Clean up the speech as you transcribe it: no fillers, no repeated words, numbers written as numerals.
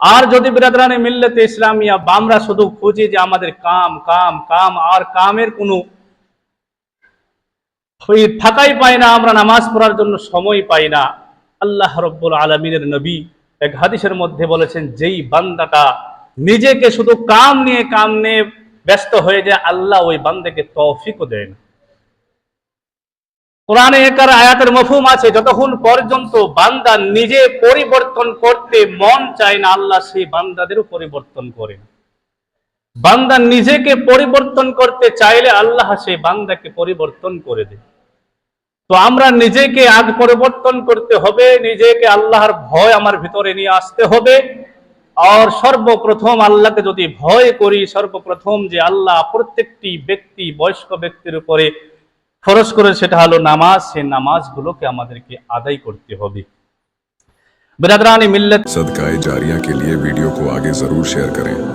আর যদি বিরাদরানে মিল্লাতে ইসলামিয়া আমরা শুধু খুঁজি যে আমাদের কাম কাম কাম, আর কামের কোনো থাকাই পাই না, আমরা নামাজ পড়ার জন্য সময় পাই না। আল্লাহ রাব্বুল আলামিনের নবী এক হাদিসের মধ্যে বলেছেন, যেই বান্দাটা নিজেকে শুধু কাম নিয়ে ব্যস্ত হয়ে যায়, আল্লাহ ওই বান্দাকে তৌফিকও দেয় না। কোরআনে একার আয়াতের মফহুম আছে, যতক্ষণ পর্যন্ত বান্দা নিজে পরিবর্তন করতে মন চায় না, আল্লাহ সেই বান্দাদেরও পরিবর্তন করে না। বান্দা নিজেকে পরিবর্তন করতে চাইলে আল্লাহ সেই বান্দাকে পরিবর্তন করে দেয়। তো আমরা নিজেকে আগ পরিবর্তন করতে হবে, নিজেকে আল্লাহর ভয় আমার ভিতরে নিয়ে আসতে হবে। আর সর্বপ্রথম আল্লাহকে যদি ভয় করি, সর্বপ্রথম যে আল্লাহ প্রত্যেকটি ব্যক্তি, বয়স্ক ব্যক্তির উপরে ফরজ করে, সেটা হলো নামাজ। সেই নামাজগুলোকে আমাদেরকে আদায় করতে হবে। बिरादरान मिल्लत सदकाए जारिया के लिए वीडियो को आगे जरूर शेयर करें।